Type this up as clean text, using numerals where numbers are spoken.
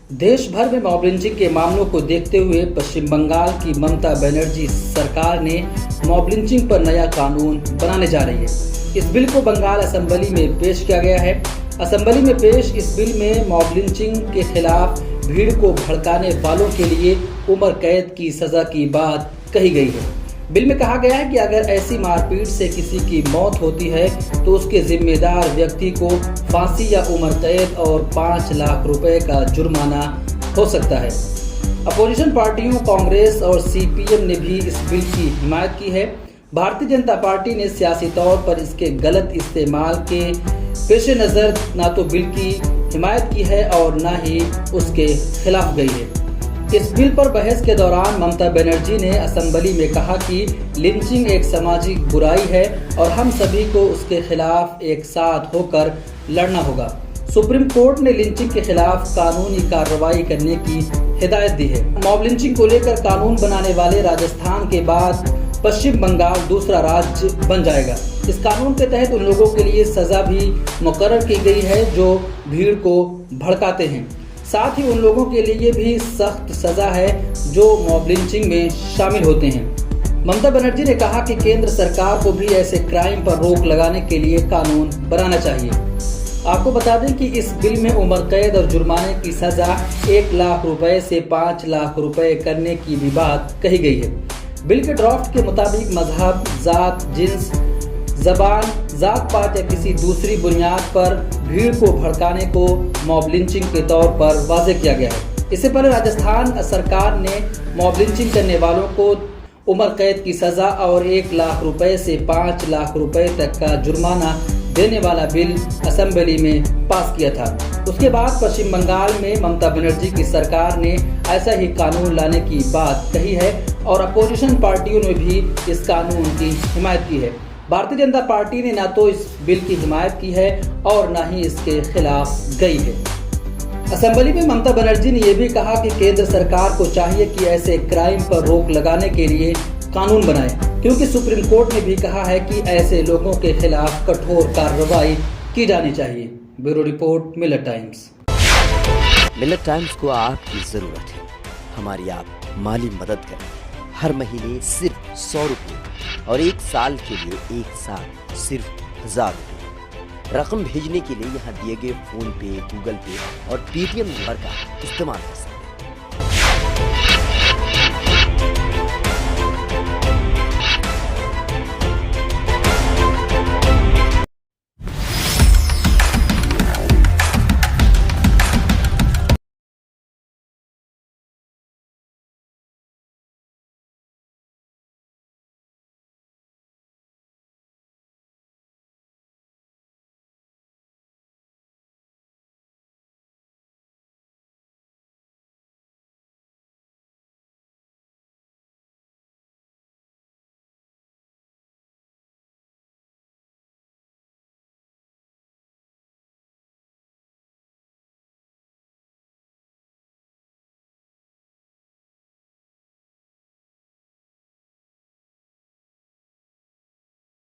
देश भर में मॉब लिंचिंग के मामलों को देखते हुए पश्चिम बंगाल की ममता बनर्जी सरकार ने मॉब लिंचिंग पर नया कानून बनाने जा रही है। इस बिल को बंगाल असेंबली में पेश किया गया है। असेंबली में पेश इस बिल में मॉब लिंचिंग के खिलाफ भीड़ को भड़काने वालों के लिए उम्र कैद की सजा की बात कही गई है। बिल में कहा गया है कि अगर ऐसी मारपीट से किसी की मौत होती है तो उसके जिम्मेदार व्यक्ति को फांसी या उम्र कैद और 5 लाख रुपए का जुर्माना हो सकता है। अपोजिशन पार्टियों कांग्रेस और सीपीएम ने भी इस बिल की हिमायत की है। भारतीय जनता पार्टी ने सियासी तौर पर इसके गलत इस्तेमाल के पेश नज़र न तो बिल की हिमायत की है और न ही उसके खिलाफ गई है। इस बिल पर बहस के दौरान ममता बनर्जी ने असेंबली में कहा कि लिंचिंग एक सामाजिक बुराई है और हम सभी को उसके खिलाफ एक साथ होकर लड़ना होगा। सुप्रीम कोर्ट ने लिंचिंग के खिलाफ कानूनी कार्रवाई करने की हिदायत दी है। मॉब लिंचिंग को लेकर कानून बनाने वाले राजस्थान के बाद पश्चिम बंगाल दूसरा राज्य बन जाएगा। इस कानून के तहत उन लोगों के लिए सजा भी मुकर्रर की गई है जो भीड़ को भड़काते हैं। साथ ही उन लोगों के लिए भी सख्त सजा है जो मॉब लिंचिंग में शामिल होते हैं। ममता बनर्जी ने कहा कि केंद्र सरकार को भी ऐसे क्राइम पर रोक लगाने के लिए कानून बनाना चाहिए। आपको बता दें कि इस बिल में उम्र कैद और जुर्माने की सजा 1 लाख रुपए से 5 लाख रुपए करने की भी बात कही गई है। बिल के ड्राफ्ट के मुताबिक मजहब, जात, जिन्स, जबान, जात पात या किसी दूसरी बुनियाद पर भीड़ को भड़काने को मॉब लिंचिंग के तौर पर वाज़ेह किया गया है। इससे पहले राजस्थान सरकार ने मॉब लिंचिंग करने वालों को उम्र कैद की सजा और 1 लाख रुपए से 5 लाख रुपए तक का जुर्माना देने वाला बिल असेंबली में पास किया था। उसके बाद पश्चिम बंगाल में ममता बनर्जी की सरकार ने ऐसा ही कानून लाने की बात कही है और अपोजिशन पार्टियों ने भी इस कानून की हिमायत की है। भारतीय जनता पार्टी ने न तो इस बिल की हिमायत की है और न ही इसके खिलाफ गई है। असेंबली में ममता बनर्जी ने यह भी कहा कि केंद्र सरकार को चाहिए कि ऐसे क्राइम पर रोक लगाने के लिए कानून बनाए, क्योंकि सुप्रीम कोर्ट ने भी कहा है कि ऐसे लोगों के खिलाफ कठोर कार्रवाई की जानी चाहिए। ब्यूरो रिपोर्ट, मिलत टाइम्स। मिलत टाइम्स को आपकी जरूरत है, हमारी आप माली मदद करें। हर महीने सिर्फ 100 रुपये और 1 साल के लिए एक साथ सिर्फ 1000 रुपये। रकम भेजने के लिए यहाँ दिए गए फोन पे, गूगल पे और पेटीएम नंबर का इस्तेमाल कर सकते हैं।